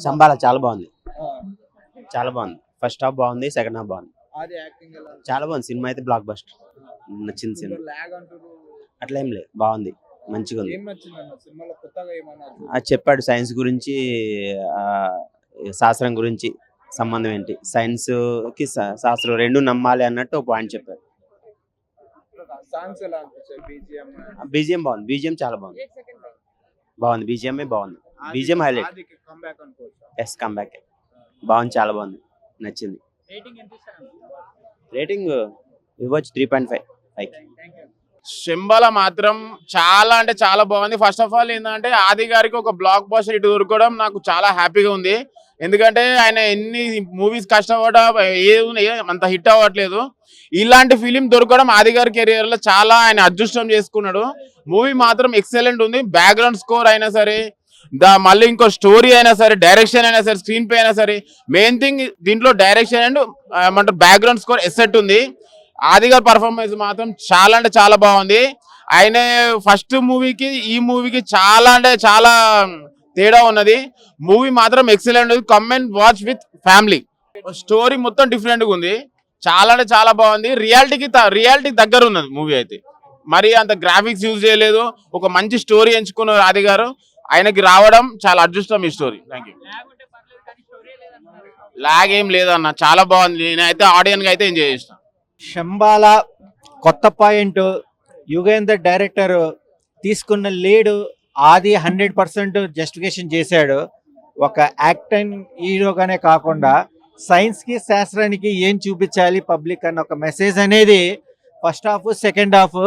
సంబాల చాలా బాగుంది, చాలా బాగుంది. ఫస్ట్ హాఫ్ బాగుంది, సెకండ్ హాఫ్ బాగుంది, చాలా బాగుంది. సినిమా అయితే బ్లాక్ బస్టర్, నచ్చింది సినిమా. అట్లా ఏం లేదు, బాగుంది, మంచిగా ఉంది. అది చెప్పాడు సైన్స్ గురించి, శాస్త్రం గురించి సంబంధం ఏంటి, సైన్స్ కి శాస్త్రం రెండు నమ్మాలి అన్నట్టు ఒక పాయింట్ చెప్పారు. బీజిఎం బాగుంది, బీజిఎం చాలా బాగుంది, బాగుంది, బీజిఎం బాగుంది, బీజిఎం హైలైట్. ఎస్, కమ్బ్యాక్ బాగుంది, చాలా బాగుంది, నచ్చింది. రేటింగ్ ఇవ్వచ్చు 3.5. శంబాల మాత్రం చాలా అంటే చాలా బాగుంది. ఫస్ట్ ఆఫ్ ఆల్ ఏంటంటే ఆది గారికి ఒక బ్లాక్ బస్టర్ ఇటు దొరకడం నాకు చాలా హ్యాపీగా ఉంది. ఎందుకంటే ఆయన ఎన్ని మూవీస్ కష్టపడ్డా అంత హిట్ అవ్వట్లేదు. ఇలాంటి ఫిలిం దొరకడం ఆది గారి కెరియర్ లో చాలా ఆయన అదృష్టం చేసుకున్నాడు. మూవీ మాత్రం ఎక్సలెంట్ ఉంది. బ్యాక్గ్రౌండ్ స్కోర్ అయినా సరే, మళ్ళీ ఇంకో స్టోరీ అయినా సరే, డైరెక్షన్ అయినా సరే, స్క్రీన్ ప్లే అయినా సరే, మెయిన్ థింగ్ దీంట్లో డైరెక్షన్ అండ్ ఏమంటారు బ్యాక్గ్రౌండ్ స్కోర్ ఎసెట్ ఉంది. ఆది గారి పర్ఫార్మెన్స్ మాత్రం చాలా అంటే చాలా బాగుంది. ఆయన ఫస్ట్ మూవీకి ఈ మూవీకి చాలా అంటే చాలా తేడా ఉన్నది. మూవీ మాత్రం excellent. Come and watch with family. Story మొత్తం డిఫరెంట్ గా ఉంది, చాలా అంటే చాలా బాగుంది. రియాలిటీ దగ్గర ఉన్నది మూవీ అయితే. మరి అంత గ్రాఫిక్స్ యూజ్ చేయలేదు, ఒక మంచి స్టోరీ ఎంచుకున్నారు ఆది గారు. ఆయనకి రావడం చాలా అదృష్టం ఈ స్టోరీ. Thank you. లాగ్ ఏం లేదన్న, చాలా బాగుంది. నేనైతే ఆడియన్స్ గా అయితే ఎంజాయ్ చేసిన. శంబాల కొత్త పాయింట్, యుగేందర్ డైరెక్టర్ తీసుకున్న లీడ్ ఆది 100% జస్టిఫికేషన్ చేశాడు. ఒక యాక్టింగ్ హీరోగానే కాకుండా సైన్స్కి శాస్త్రానికి ఏం చూపించాలి పబ్లిక్ అన్న ఒక మెసేజ్ అనేది ఫస్ట్ హాఫ్ సెకండ్ హాఫ్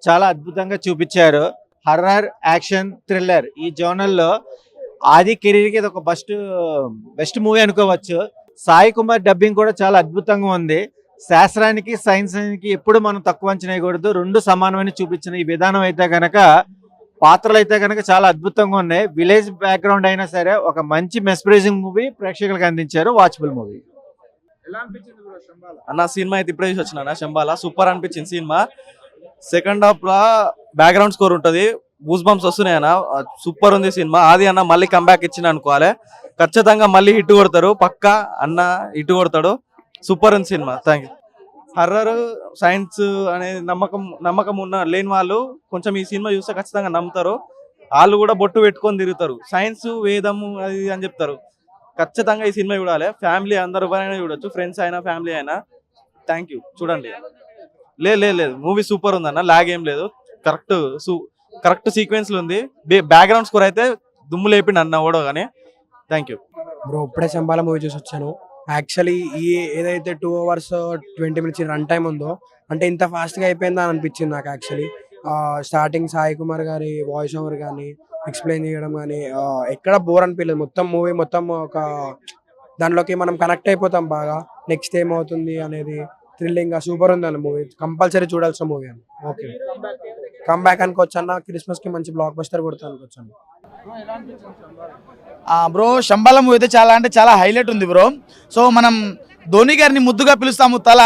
చాలా అద్భుతంగా చూపించారు. హర్రర్, యాక్షన్, థ్రిల్లర్ ఈ జోనల్లో ఆది కెరీర్కి ఇది ఒక బెస్ట్ మూవీ అనుకోవచ్చు. సాయి కుమార్ డబ్బింగ్ కూడా చాలా అద్భుతంగా ఉంది. శాస్త్రానికి సైన్స్కి ఎప్పుడు మనం తక్కువ అంచనా వేయకూడదు, రెండు సమానమని చూపించిన ఈ విధానం అయితే కనుక, పాత్రలు అయితే కనుక చాలా అద్భుతంగా ఉన్నాయి. విలేజ్ బ్యాక్గ్రౌండ్ అయినా సరే ఒక మంచి మెస్ప్రైజింగ్ మూవీ ప్రేక్షకులకు అందించారు. Watchable movie. అన్న సినిమా అయితే ఇప్పుడే చూసి వచ్చిన శంబాల సూపర్ అనిపించింది సినిమా. సెకండ్ హాఫ్ లా బ్యాక్గ్రౌండ్ స్కోర్ ఉంటుంది, గూస్ బంప్స్ వస్తున్నాయి అన్న. సూపర్ ఉంది సినిమా. ఆది అన్న మళ్ళీ కంబ్యాక్ ఇచ్చిన అనుకోవాలి, ఖచ్చితంగా మళ్ళీ హిట్ కొడతారు, పక్కా అన్న హిట్ కొడతాడు. సూపర్ ఉంది cinema. Thank you. Horror, science అనే నమ్మకం లేని వాళ్ళు కొంచెం ఈ సినిమా చూస్తే ఖచ్చితంగా నమ్ముతారు. వాళ్ళు కూడా బొట్టు పెట్టుకొని తిరుగుతారు, సైన్స్ వేదము అది అని చెప్తారు. ఖచ్చితంగా ఈ సినిమా చూడాలి. ఫ్యామిలీ అందరూ ఎవరైనా చూడొచ్చు, ఫ్రెండ్స్ అయినా ఫ్యామిలీ అయినా. థ్యాంక్ యూ, చూడండి. లేదు మూవీ సూపర్ ఉందన్న, లాగ్ ఏం లేదు, కరెక్ట్ సీక్వెన్స్లు ఉంది. బ్యాక్గ్రౌండ్ స్కోర్ అయితే దుమ్ము లేపిండి అన్న ఓడో కానీ. Thank you bro. ఇప్పుడే శంబాల మూవీ చూసి వచ్చాను. యాక్చువల్లీ ఈ ఏదైతే 2 hours 20 minutes రన్ టైం ఉందో, అంటే ఇంత ఫాస్ట్గా అయిపోయిందా అని అనిపించింది నాకు. యాక్చువల్లీ స్టార్టింగ్ సాయి కుమార్ గారి వాయిస్ ఓవర్ కానీ, ఎక్స్ప్లెయిన్ చేయడం కానీ ఎక్కడ బోర్ అనిపించలేదు. మొత్తం మూవీ మొత్తం ఒక దానిలోకి మనం కనెక్ట్ అయిపోతాం బాగా. నెక్స్ట్ ఏమవుతుంది అనేది థ్రిల్లింగ్గా సూపర్ ఉంది అన్న మూవీ. కంపల్సరీ చూడాల్సిన మూవీ అని. ఓకే, కమ్బ్యాక్ అనుకోవచ్చు అన్న. క్రిస్మస్కి మంచి బ్లాక్ బస్టర్ కొడతా అనుకోవచ్చు అన్న. బ్రో శంబాల మూవీ అయితే చాలా అంటే చాలా హైలైట్ ఉంది బ్రో. సో మనం ధోని గారిని ముద్దుగా పిలుస్తాము, తల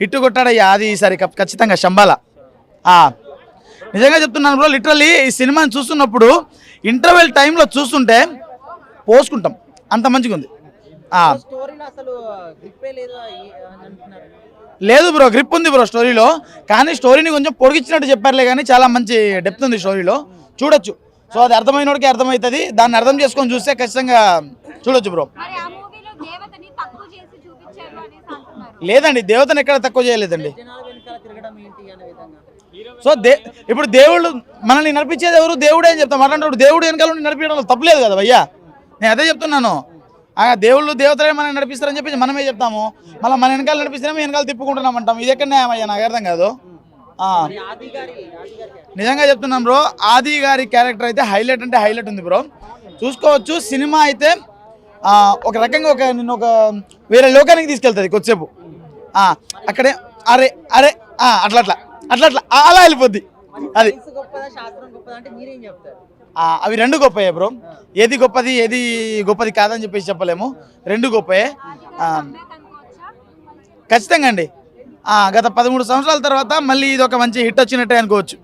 హిట్ కొట్టాడయ్యా అది ఈసారి ఖచ్చితంగా శంబాల. నిజంగా చెప్తున్నాను బ్రో, లిటరల్లీ ఈ సినిమాని చూస్తున్నప్పుడు ఇంటర్వెల్ టైంలో చూస్తుంటే పోసుకుంటాం, అంత మంచిగా ఉంది. లేదు బ్రో, గ్రిప్ ఉంది బ్రో స్టోరీలో, కానీ స్టోరీని కొంచెం పొడిగించినట్టు చెప్పారులే, కానీ చాలా మంచి డెప్త్ ఉంది స్టోరీలో, చూడొచ్చు. సో అది అర్థమైనోడికి అర్థమవుతుంది, దాన్ని అర్థం చేసుకొని చూస్తే ఖచ్చితంగా చూడొచ్చు బ్రో. లేదండి, దేవతను ఎక్కడ తక్కువ చేయలేదండి. సో ఇప్పుడు దేవుళ్ళు మనల్ని నడిపించేది ఎవరు? దేవుడే అని చెప్తాం. అట్లాంటి దేవుడు వెనకాల నడిపించడం తప్పలేదు కదా భయ్యా, నేను అదే చెప్తున్నాను. దేవుళ్ళు దేవతలే మనల్ని నడిపిస్తారని చెప్పి మనమే చెప్తాము, మళ్ళీ మన వెనకాల నడిపిస్తున్నాము, వెనకాల తిప్పుకుంటున్నాం అంటాం. ఇది ఎక్కడ న్యాయం అయ్యా? నాకు అర్థం కాదు. నిజంగా చెప్తున్నాం బ్రో, ఆది గారి క్యారెక్టర్ అయితే హైలైట్ అంటే హైలైట్ ఉంది బ్రో. చూసుకోవచ్చు. సినిమా అయితే ఒక రకంగా నిన్ను ఒక వేరే లోకానికి తీసుకెళ్తుంది కొద్దిసేపు. అక్కడే అరే అరే అట్లా అట్లా అట్లా అట్లా అలా వెళ్ళిపోద్ది అది. అవి రెండు గొప్పయే బ్రో. ఏది గొప్పది కాదని చెప్పేసి చెప్పలేము, రెండు గొప్పయే ఖచ్చితంగా అండి. గత 13 సంవత్సరాల తర్వాత మళ్ళీ ఇది ఒక మంచి హిట్ వచ్చినట్టే అనుకోవచ్చు.